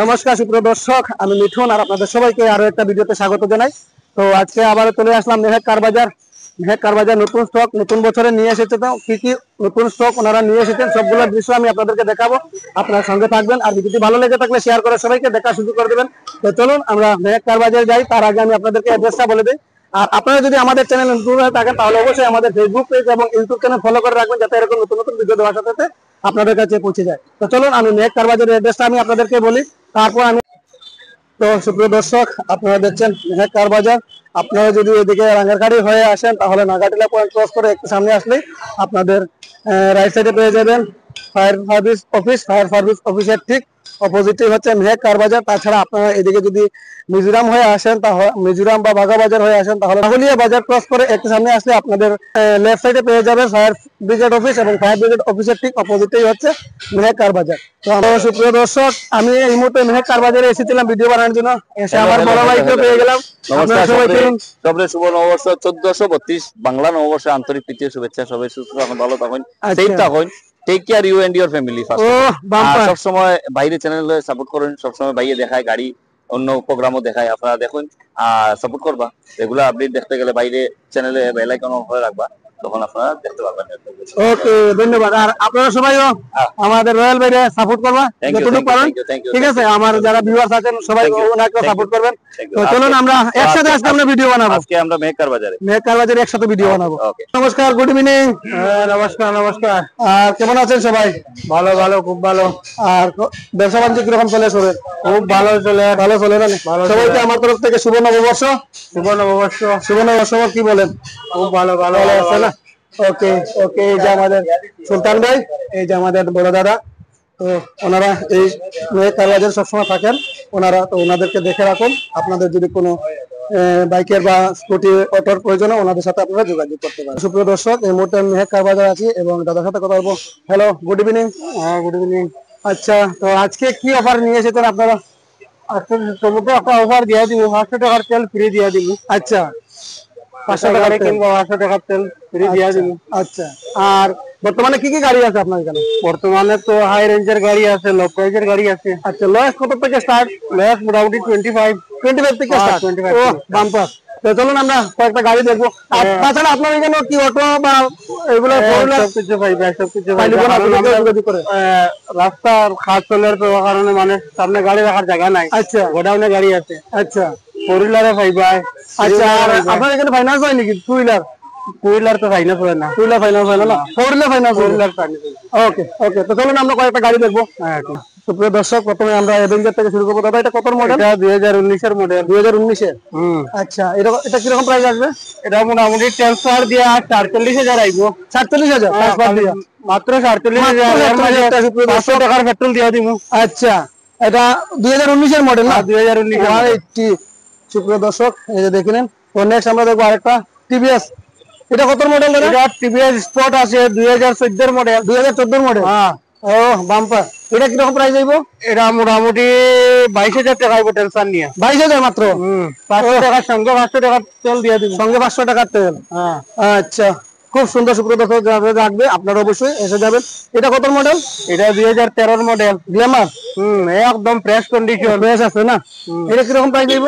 নমস্কার সুপ্রিয় দর্শক, আমি মিঠুন আর আপনাদের সবাইকে আরো একটা ভিডিওতে স্বাগত জানাই। তো আজকে আবার চলে আসলাম মেহেক কার বাজার। মেহেক কার বাজার নতুন স্টক নতুন বছরে নিয়ে এসেছে। তো কি কি নতুন স্টক ওনারা নিয়ে এসেছেন সবগুলোর দৃশ্য আমি আপনাদেরকে দেখাবো। আপনারা সঙ্গে থাকবেন আর ভিডিওটি ভালো লেগে থাকলে শেয়ার করে সবাইকে দেখা শুরু করে দেবেন। তো চলুন আমরা মেহেক কার বাজারে যাই, তার আগে আমি আপনাদেরকে অ্যাড্রেসটা বলে দিই। আর আপনারা যদি আমাদের চ্যানেল নতুন হয়ে থাকেন তাহলে অবশ্যই আমাদের ফেসবুক পেজ এবং ইউটিউব চ্যানেল ফলো করে রাখবেন, যাতে এরকম নতুন নতুন ভিডিও দেওয়ার সাথে সাথে আপনাদের কাছে পৌঁছে যায়। তো চলুন আমি মেহেক কার বাজারের অ্যাড্রেসটা আমি আপনাদেরকে বলি, তারপর আমি। তো সুপ্রিয় দর্শক, আপনারা দেখছেন মেহেক কার বাজার। আপনারা যদি এদিকে রাঙ্গারখাড়ি হয়ে আসেন তাহলে নাগাটিলা পয়েন্ট ক্রস করে একটু সামনে আসলেই আপনাদের রাইট সাইডে পেয়ে যাবেন fire service office. Fire service অফিসের ঠিক অপোজিটে হচ্ছে মেহেক কার বাজার। তাছাড়া আপনারা এদিকে যদি মিজোরাম হয়ে আসেন, তাহলে মিজোরাম বা বাঘা বাজার হয়ে আসেন তাহলে রাহুলিয়া বাজার ক্রস করে একটু সামনে আসলে আপনাদের লেফট সাইডে পেয়ে যাবেন ফায়ার ব্রিগেড অফিস, এবং ফায়ার ব্রিগেড অফিসের ঠিক অপোজিটেই হচ্ছে মেহেক কার বাজার। তো আমরা সুপ্রিয় দর্শক, আমি এই মুহূর্তে মেহেক কার বাজারে এসেছিলাম ভিডিও বানানোর জন্য। এসে আমার বড় ভাইকে পেয়ে গেলাম। আপনারা সবাই কেমন? সবাই শুভ নববর্ষ 1432 বাংলা নববর্ষে আন্তরিক প্রীতি শুভেচ্ছা। সবাই সুস্থ থাকুন, ভালো থাকুন, সেফ থাকুন। Take care you and your family first. সব সময় বাইরে চ্যানেলে সাপোর্ট করুন, সব সময় বাইরে দেখায় গাড়ি, অন্য প্রোগ্রামও দেখায়, আপনারা দেখুন আর সাপোর্ট করবা। রেগুলার আপডেট দেখতে গেলে বাইরে চ্যানেলে বেল আইকন অন করে রাখবা, তখন আপনারা দেখতে পারবেন। ওকে, ধন্যবাদ। আর আপনারা সবাইও আমাদের রয়্যাল বাইরে সাপোর্ট করবা যতটুকু পারেন, ঠিক আছে? আমার যারা ভিউয়ার্স আছেন সবাই ওনাকে সাপোর্ট করবেন। তো চলুন আমরা একসাথে আজকে আমরা ভিডিও বানাবো। আজকে আমরা মেহেক কার বাজারে একসাথে ভিডিও বানাবো। নমস্কার, গুড ইভিনিং। নমস্কার নমস্কার। আর কেমন আছেন সবাই? ভালো ভালো, খুব ভালো। আর ব্যবসা বাণিজ্য কিরকম চলে? খুব ভালো চলে। ভালো চলে না? সবাইকে আমার তরফ থেকে শুভ নববর্ষ। শুভ নববর্ষ। শুভ নববর্ষ কি বলেন? খুব ভালো ভালো আছে না? ওকে ওকে, এই যে আমাদের সুলতান ভাই, এই যে আমাদের বড় দাদা, তো ওনারা এই মেহেক কার বাজারে সবসময় থাকেন ওনারা। তো ওনাদেরকে দেখে রাখুন। আপনাদের যদি কোনো বাইকের বা স্কুটি অটোর প্রয়োজন হয় ওনাদের সাথে আপনারা যোগাযোগ করতে পারেন। সুপ্রিয় দর্শক, এই মুহূর্তে আমি মেহেক কার বাজার আছি এবং দাদার সাথে কথা বলবো। Hello, good evening. হ্যাঁ, গুড ইভিনিং। আচ্ছা, তো আজকে কি অফার নিয়ে এসেছেন আপনারা? আজকে টমেটো একটা অফার দিয়ে দিব, 500 টাকার তেল ফ্রি দিয়ে দিব। আচ্ছা, 500 টাকার কিনবো, 500 টাকার তেল ফ্রি দিয়ে দিব। আচ্ছা, আর বর্তমানে কি কি গাড়ি আছে আপনার এখানে? বর্তমানে তো হাই রেঞ্জের গাড়ি আছে, লো প্রাইজের গাড়ি আছে। আচ্ছা, লয়েস কত থেকে স্টার্ট? লয়েস মোটামুটি 25 থেকে স্টার্ট। ও বাম্পার। তো চলুন আমরা কয়েকটা গাড়ি দেখবো। আর তাছাড়া আপনার এখানে কি অটো বা এগুলো সবকিছু পাইবে, সবকিছু পাইবে। রাস্তার খাস চলার তো কারণে মানে সামনে গাড়ি রাখার জায়গা নাই। আচ্ছা, গোডাউনে গাড়ি আছে। আচ্ছা, ফোর হুইলারে পাইবা। আচ্ছা, আর আপনার এখানে ফাইন্যান্স হয় নাকি? Two wheeler? টু হুইলার তো ফাইন্যান্স হয় না। টু হুইলার ফাইন্যান্স হয় না? Four wheeler finance? Four wheeler finance. Okay okay, তো চলুন আমরা কয়েকটা গাড়ি দেখবো। হ্যাঁ, সুপ্রিয় দর্শক, প্রথমে আমরা অ্যাভেঞ্জার থেকে শুরু করবো। দাদা, এটা কত মডেল? এটা 2019 এর মডেল। 2019 এর? আচ্ছা, এটা কিরকম প্রাইস আসবে? এটা মোটামুটি ট্রান্সফার দিয়ে 47,000 আইব। 47,000 মাত্র 47,000। 500 টাকার পেট্রোল দিয়ে দিব। আচ্ছা, এটা 2019 এর মডেল না? 2019। সুপ্রিয় দর্শক, এই যে দেখলেন। তো নেক্সট আমরা দেখবো আরেকটা টিভিএস। এটা কত মডেল? এটা টিভিএস স্পট আছে, 2014 এর মডেল। 2014 মডেল? হ্যাঁ। ও বাম্পার। এটা কিরকম প্রাইস আইব? এটা মোটামুটি 22,000 টাকা আইব টেনশন নিয়ে। 22,000 মাত্র? 500 টাকার সঙ্গে 500 টাকার তেল দিয়ে দিব। সঙ্গে 500 টাকার তেল? হ্যাঁ। আচ্ছা, খুব সুন্দর। সুপ্রিয় দর্শক, রাখবে আপনারা অবশ্যই এসে যাবেন। এটা কত মডেল? এটা 2013 মডেল গ্ল্যামার? একদম ফ্রেশ কন্ডিশন। ফ্রেশ আছে না? এটা কিরকম প্রাইস আইব?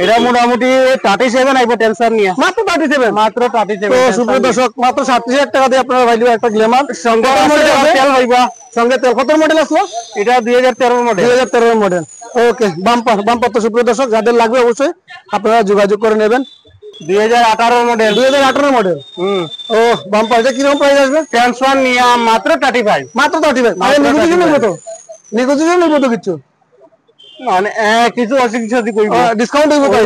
এটা মোটামুটি 37 আইব টেনশন নিয়ে। মাত্র 37? মাত্র 37। তো সুপ্রিয় দর্শক, মাত্র 37,000 টাকা দিয়ে আপনারা পাইলেন একটা গ্ল্যামার। সঙ্গে তেল পাইবা। সঙ্গে তেল কত মডেল আসলো? এটা 2013 মডেল। 2013 মডেল। ওকে, বাম্পার বাম্পার। তো সুপ্রিয় দর্শক, যাদের লাগবে অবশ্যই আপনারা যোগাযোগ করে নেবেন। 2018 মডেল। 2018 মডেল? ও বাম্পার। এটা কিরকম প্রাইস আসবে? ট্রান্সফার নিয়ে মাত্র 35। মাত্র 35? মানে নেগোসিয়েশন নেব তো? নেগোসিয়েশন নেব তো? কিছু মানে কিছু অসুবিধা কইব, ডিসকাউন্ট হইব তাই?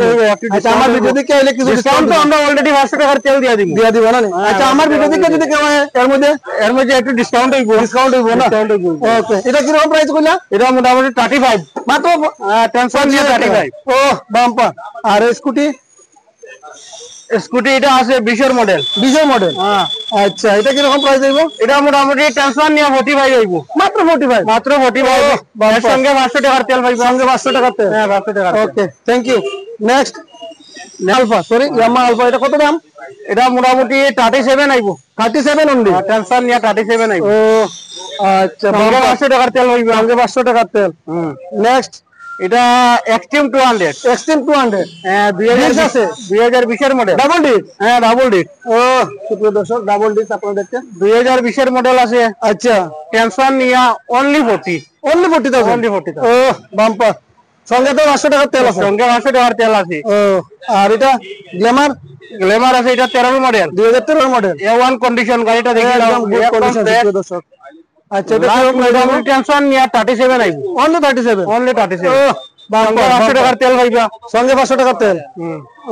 আচ্ছা, আমার ভিডিও দেখে আইলে কিছু ডিসকাউন্ট তো আমরা অলরেডি 500 টাকার তেল দিয়ে দিব না? আচ্ছা, আমার ভিডিও দেখে যদি কেউ এর মধ্যে একটু ডিসকাউন্ট হইব। না? ওকে, এটা কি রকম প্রাইস কইলা? এটা মোটামুটি 35 মাত্র। টেনশন নিয়ে 35। ও বাম্পার। আর স্কুটি এটা আছে 20 এর মডেল। 20 এর মডেল? হ্যাঁ। আচ্ছা, এটা কি রকম প্রাইস হইব? এটা মোটামুটি টেনশন নিয়ে 45 হইব। মাত্র 45? মাত্র 45। এর সঙ্গে 500 টাকার তেল পাইবা। সঙ্গে 500 টাকার তেল? হ্যাঁ, 500 টাকা। Okay, thank you. Next Alpha, sorry Yamaha Alpha. এটা কত দাম? এটা মোটামুটি 37 আইব। 37 অনলি? টেনশন নিয়ে 37 আইব। ও আচ্ছা, 500 টাকার তেল হইবে। সঙ্গে 500 টাকার তেল। নেক্সট এটা এক্সট্রিম 200 এক্সট্রিম 200 2020 আছে 2020 এর মডেল ডাবল ডিস্ক। হ্যাঁ ডাবল ডিস্ক। ও সুপ্রিয় দর্শক ডাবল ডিস্ক আপনারা দেখছেন 2020 এর মডেল আছে। আচ্ছা টেনশন নিয়া অনলি 40 অনলি 40,000 অনলি 40,000 ও বাম্পার সঙ্গে তো 500 টাকার তেল আছে সঙ্গে 500 টাকার তেল আছে। ও আর এটা গ্ল্যামার গ্ল্যামার আছে এটা 13 মডেল 2013 মডেল A1 কন্ডিশন গাড়িটা দেখি একদম গুড কন্ডিশন সুপ্রিয় দর্শক আচ্ছা এটা কি রকম টেনশন নিয়া 37 আইবো অনলি 37 অনলি 37 ও সঙ্গে 500 টাকার তেল পাইবা সঙ্গে 500 টাকার তেল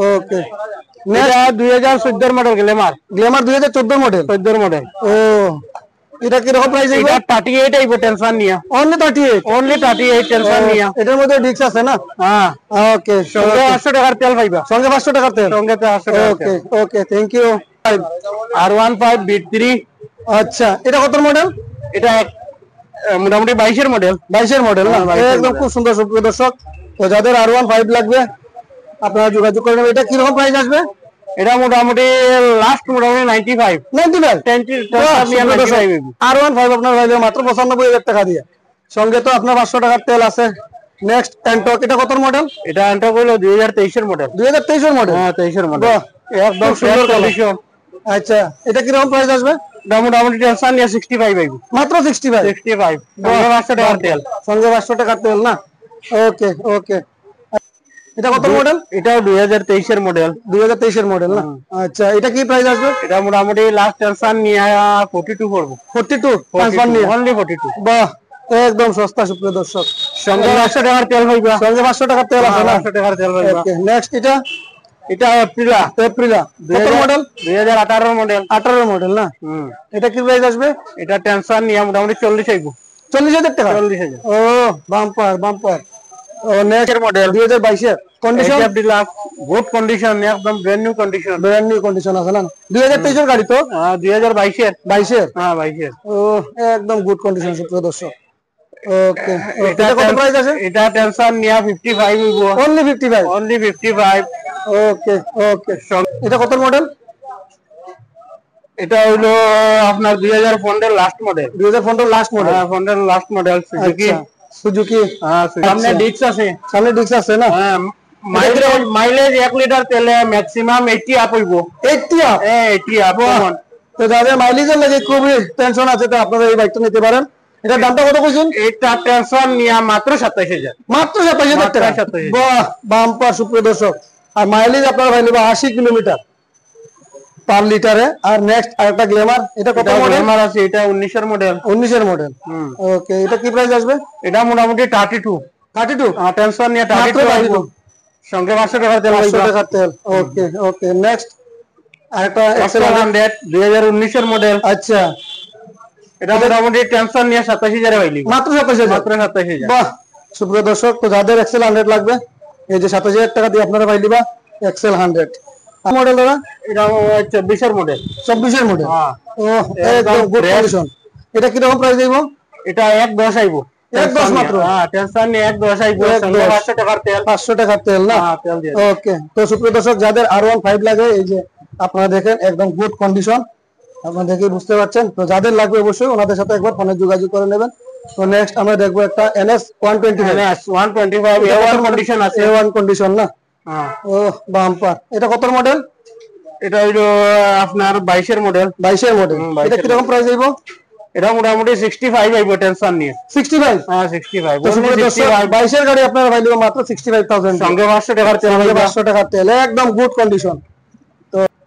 ওকে এটা 2014 এর model glamour glamour 2014 model 14 model ও এটা কি রকম প্রাইস এটা 38 আইবো টেনশন নিয়া অনলি 38 অনলি 38 টেনশন নিয়া এটার মধ্যে ডিস্ক আছে না হ্যাঁ ওকে সঙ্গে 500 টাকার তেল পাইবা সঙ্গে 500 টাকার তেল সঙ্গে 500 টাকার ওকে ওকে থ্যাংক ইউ R15 B3 আচ্ছা এটা কত মডেল এটা মোটামুটি 22 এর মডেল 22 এর মডেল না 22 এর একদম খুব সুন্দর সুপ্রিয় দর্শক তো যাদের R15 লাগবে আপনারা যোগাযোগ করে নেবেন এটা কি রকম প্রাইস আসবে এটা মোটামুটি লাস্ট মোটামুটি 95 R15 আপনার ভাই মাত্র 95,000 টাকা দিয়ে সঙ্গে তো আপনার 500 টাকার তেল আছে নেক্সট এন্টক এটা কত মডেল এটা এন্টক হলো 2023 এর মডেল 2023 এর মডেল হ্যাঁ 23 এর মডেল একদম সুন্দর কন্ডিশন আচ্ছা এটা কি রকম প্রাইস আসবে মোটামুটি টেনশন নিয়ে 65 আইবো মাত্র 65 65 সঙ্গে 500 টাকার তেল সঙ্গে 500 টাকার তেল না ওকে ওকে এটা কত মডেল এটাও 2023 এর মডেল 2023 এর মডেল না আচ্ছা এটা কি প্রাইস আসবে এটা মোটামুটি লাস্ট টেনশন নিয়ে 42 করব 42 নিয়ে অনলি 42 বাহ একদম সস্তা সুপ্রিয় দর্শক সঙ্গে 500 টাকার তেল পাইবা সঙ্গে 500 টাকার তেল আছে না 500 টাকার তেল পাইবা ওকে নেক্সট এটা এপ্রিলা কত মডেল 2018 এর মডেল 18 এর মডেল না এটা কি প্রাইস আসবে এটা টেনশন নিয়ে মোটামুটি 40 আইবো 40,000 টাকা 40,000 ও বাম্পার ও নেক্সট মডেল 2022 এর কন্ডিশন গুড কন্ডিশন একদম ব্র্যান্ড নিউ কন্ডিশন আছে না 2023 এর গাড়ি তো 2022 এর 22 এর হ্যাঁ 22 এর ও একদম গুড কন্ডিশন সুপ্রিয় দর্শক ওকে এটা কত প্রাইস আছে এটা টেনশন নিয়া 55 হইবো অনলি 55 অনলি 55 ওকে ওকে এটা কত মডেল এটা হইলো আপনার 2015 লাস্ট মডেল 2015 লাস্ট মডেল হ্যাঁ 15 লাস্ট মডেল সুজুকি হ্যাঁ সামনে ডিস্ক আছে না হ্যাঁ মাইলেজ 1 লিটার তেলে ম্যাক্সিমাম 80 আপ হইবো 80 আপ হ্যাঁ 80 আপ তো যাদের মাইলেজের লাগে খুবই টেনশন আছে তো আপনারা এই বাইকটা নিতে পারেন এটা দামটা কত কইছেন এটা টেনশন নিয়া মাত্র 27000 মাত্র 27000 টাকা বাহ বাম্পার সুপ্রিয় দর্শক আর মাইলেজ আপনারা ভাই নেবে 80 কিলোমিটার পার লিটারে আর নেক্সট আরেকটা গ্ল্যামার এটা কত মডেল গ্ল্যামার আছে এটা 19 এর মডেল 19 এর মডেল ওকে এটা কি প্রাইস আসবে এটা মোটামুটি 32 টেনশন নিয়ে 32 আইবো সঙ্গে 500 টাকার তেল 500 টাকার তেল ওকে ওকে নেক্সট আরেকটা এক্সেল 100 2019 এর মডেল আচ্ছা এটা মোটামুটি টেনশন নিয়ে 27000 এ পাইলি মাত্র 27000 মাত্র 27000 বাহ সুপ্রিয় দর্শক তো যাদের এক্সেল 100 লাগবে এই যে 27000 টাকা দিয়ে আপনারা পাইলিবা এক্সেল 100 মডেল দাদা এটা 24 এর মডেল 24 এর মডেল হ্যাঁ ও একদম গুড কন্ডিশন এটা কি রকম প্রাইস দিব এটা 110 আইবো 110 মাত্র হ্যাঁ টেনশন নিয়ে 110 আইবো সঙ্গে 500 টাকার তেল 500 টাকার তেল না হ্যাঁ তেল দিয়ে ওকে তো সুপ্রিয় দর্শক যাদের R15 লাগে এই যে আপনারা দেখেন একদম গুড কন্ডিশন আপনারা দেখে বুঝতে পারছেন তো যাদের লাগবে অবশ্যই ওনাদের সাথে একবার ফোনে যোগাযোগ করে নেবেন তো নেক্সট আমরা দেখবো একটা NS 125 A1 কন্ডিশন আছে A1 কন্ডিশন না হ্যাঁ ও বাম্পার এটা কত মডেল এটা হইলো আপনার 22 এর মডেল 22 এর মডেল এটা কি রকম প্রাইস আইবো এটা মোটামুটি 65 আইবো টেনশন নিয়ে 65 হ্যাঁ 65 তো সুপ্রিয় দর্শক 22 এর গাড়ি আপনারা পাইলে মাত্র 65000 সঙ্গে 500 টাকার তেল 500 টাকার তেল একদম গুড কন্ডিশন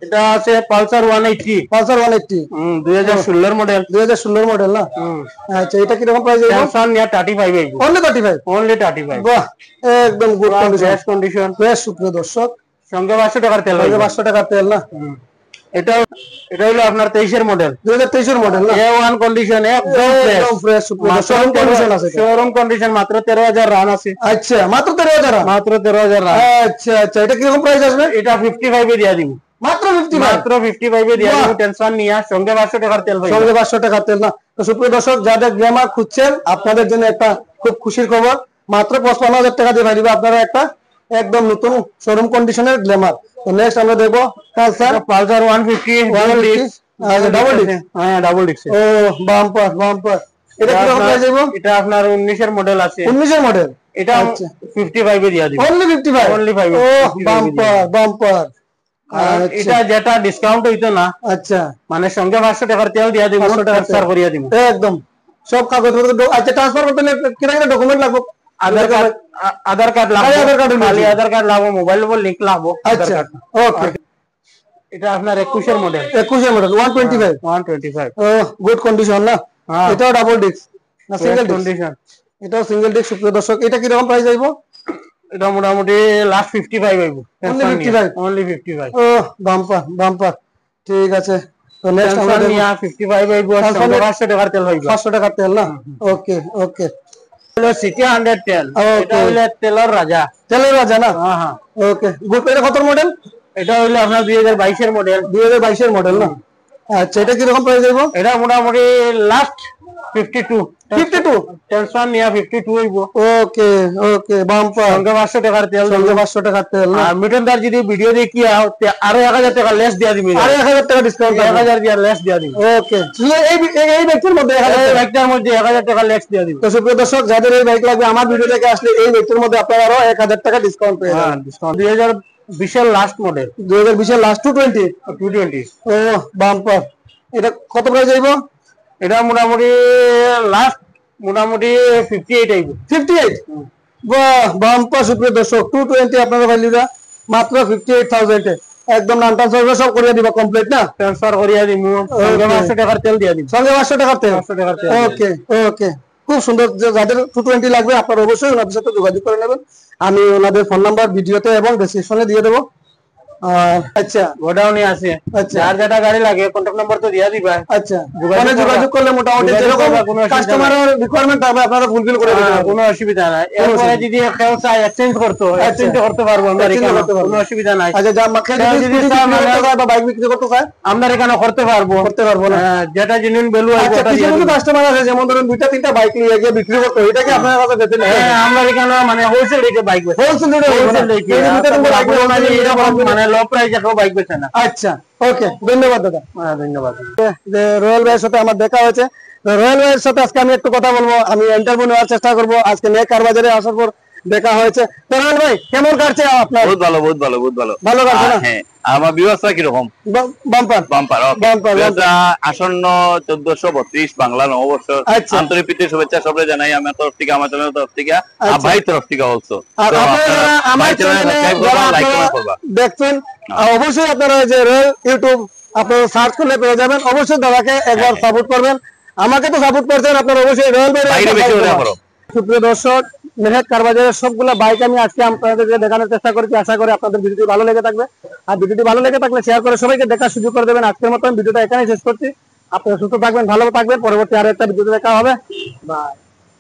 এটা আছে পালসার 180 পালসার 180 2016 এর মডেল 2016 মডেল না আচ্ছা এটা কি রকম প্রাইস আইবো টেনশন নিয়ে 35 আইবো অনলি 35 অনলি 35 বাহ একদম গুড কন্ডিশন বেশ সুপ্রিয় দর্শক সঙ্গে 500 টাকার তেল 500 টাকার তেল না এটা হলো আপনার 23 এর মডেল 2023 এর মডেল না A1 কন্ডিশন একদম ফ্রেশ সুপ্রিয় শোরুম কন্ডিশন আছে শোরুম কন্ডিশন মাত্র 13000 রান আছে আচ্ছা মাত্র 13000 মাত্র 13000 রান আচ্ছা আচ্ছা এটা কি রকম প্রাইস আসবে এটা 55 এ দিয়া দিব মাত্র 55 মাত্র 55 এ দিয়া দিব টেনশন নিয়া সঙ্গে 500 টাকার তেল পাইবে সঙ্গে 500 টাকার তেল না তো সুপ্রিয় দর্শক যাদের গ্ল্যামার খুঁজছেন আপনাদের জন্য একটা খুব খুশির খবর মাত্র 55000 টাকা দিয়ে পাইবে আপনারা একটা একদম নতুন শোরুম কন্ডিশনের গ্ল্যামার তো নেক্সট আমরা দেখবো পালসার 150 ডিস্ক ডাবল ডিস্ক হ্যাঁ ডাবল ডিস্ক ও বাম্পার এটা কি রকম প্রাইস আইবো এটা আপনার 19 এর মডেল আছে 19 এর মডেল এটা 55 এ দিয়া দিব অনলি 55 অনলি 5 ও বাম্পার বাম্পার এটা যেটা ডিসকাউন্ট হইতো না আচ্ছা মানে সঙ্গে 500 টাকার তেল দিয়া দিব 500 টাকা ট্রান্সফার করিয়া দিব একদম সব কাগজপত্র আচ্ছা ট্রান্সফার করতে কিনা কিনা ডকুমেন্ট লাগবে আধার কার্ড লাগবে খালি আধার কার্ড লাগবে মোবাইল নম্বর লিংক লাগবে আচ্ছা ওকে এটা আপনার 21 এর মডেল 21 এর মডেল 125 ও গুড কন্ডিশন না এটাও ডাবল ডিস্ক না সিঙ্গেল কন্ডিশন এটাও সিঙ্গেল ডিস্ক সুপ্রিয় দর্শক এটা কি রকম প্রাইস আইবো এটা মোটামুটি লাস্ট 55 আইবো অনলি 55 ও বাম্পার বাম্পার ঠিক আছে তো নেক্সট আমরা নিয়া 55 আইবো 500 টাকার তেল হইবো 500 টাকার তেল না ওকে ওকে হলো সিটি 100 তেল এটা হলো তেলের রাজা না হ্যাঁ ওকে গুড এটা কত মডেল এটা হলো আপনার 2022 এর মডেল 2022 এর মডেল না আচ্ছা এটা কি রকম প্রাইস আইবো এটা মোটামুটি লাস্ট 52 টেনশন নিয়া 52 হইবো ওকে ওকে বাম্পার সঙ্গে 500 টাকার তেল সঙ্গে 500 টাকার তেল না আর মিটনদার যদি ভিডিও দেখিয়া আরো 1000 টাকা লেস দিয়া দিবি আরে 1000 টাকা ডিসকাউন্ট 1000 দিয়া লেস দিয়া দিবি ওকে এই বাইকের মধ্যে এই বাইকটার মধ্যে 1000 টাকা লেস দিয়া দিবি তো সুপ্রিয় দর্শক যাদের এই বাইক লাগবে আমার ভিডিও থেকে আসলে এই বাইকের মধ্যে আপনারা আরো 1000 টাকা ডিসকাউন্ট পেয়ে যাবেন ডিসকাউন্ট 2020 এর লাস্ট মডেল 2020 এর লাস্ট 220 ও বাম্পার এটা কত প্রাইস আইবো এটা মোটামুটি লাস্ট মোটামুটি 58 আইবো 58 বাহ বাম্পার সুপ্রিয় দর্শক 220 আপনারা ভ্যালুটা মাত্র 58000 এ একদম নাম ট্রান্সফার সব করিয়া দিবা কমপ্লিট না ট্রান্সফার করিয়া দিমু সঙ্গে 500 টাকার তেল দিয়া দিমু সঙ্গে 500 টাকার তেল ওকে ওকে খুব সুন্দর যাদের 220 লাগবে আপনারা অবশ্যই ওনাদের সাথে যোগাযোগ করে নেবেন আমি ওনাদের ফোন নাম্বার ভিডিওতে এবং ডেসক্রিপশনে দিয়ে দেব আচ্ছা গোডাউনে আছে আচ্ছা যার যেটা গাড়ি লাগে কন্টাক্ট নাম্বার তো দিয়া দিবা আচ্ছা যোগাযোগ করলে মোটামুটি যেরকম কাস্টমারের রিকোয়ারমেন্ট হবে আপনারা ফুলফিল করে দিবেন কোনো অসুবিধা নাই এরপরে যদি কেউ চায় এক্সচেঞ্জ করতে পারবো আমরা এখানে কোনো অসুবিধা নাই আচ্ছা যা মাকে যদি বা বাইক বিক্রি করতে চায় আমরা এখানে করতে পারবো না যেটা জেনুইন ভ্যালু আছে আচ্ছা কিছু কিছু কাস্টমার আছে যেমন ধরুন দুইটা তিনটা বাইক নিয়ে গিয়ে বিক্রি করতে এটা কি আপনারা কাছে দিতে হ্যাঁ আমরা এখানে মানে হোলসেল রেটে বাইক বেচি হোলসেল রেটে এরকম মানে লো প্রাইসে কেউ বাইক বেচে না আচ্ছা ওকে ধন্যবাদ দাদা ধন্যবাদ যে রয়্যাল ভাইয়ের সাথে আমার দেখা হয়েছে রয়্যাল ভাইয়ের সাথে আজকে আমি একটু কথা বলবো আমি ইন্টারভিউ নেওয়ার চেষ্টা করবো আজকে নিয়ে কার বাজারে আসার পর দেখা হয়েছে তো রয়্যাল ভাই কেমন কাটছে আপনার বহুত ভালো বহুত ভালো বহুত ভালো ভালো কাটছে না হ্যাঁ আমার বিবেচনা কি রকম বাম্পার বাম্পার বাম্পার আসন্ন 1432 বাংলা নববর্ষ আন্তরিক প্রীতি শুভেচ্ছা সবাই জানাই আমার তরফ থেকে আমার চ্যানেলের তরফ থেকে আর ভাই তরফ থেকে অলসো আর আপনারা আমার চ্যানেলে যারা দেখছেন অবশ্যই আপনারা যে রয়্যাল ইউটিউব আপনারা সার্চ করলে পেয়ে যাবেন অবশ্যই দাদাকে একবার সাপোর্ট করবেন আমাকে তো সাপোর্ট করছেন আপনারা অবশ্যই রয়্যাল ভাই সুপ্রিয় দর্শক মেহেক কার বাজারের সবগুলা বাইক আমি আজকে আপনাদেরকে দেখানোর চেষ্টা করেছি আশা করি আপনাদের ভিডিওটি ভালো লেগে থাকবে আর ভিডিওটি ভালো লেগে থাকলে শেয়ার করে সবাইকে দেখার সুযোগ করে দেবেন আজকের মতো ভিডিওটা এখানেই শেষ করছি আপনারা সুস্থ থাকবেন ভালো থাকবেন পরবর্তী আরো একটা ভিডিওতে দেখা হবে বাই।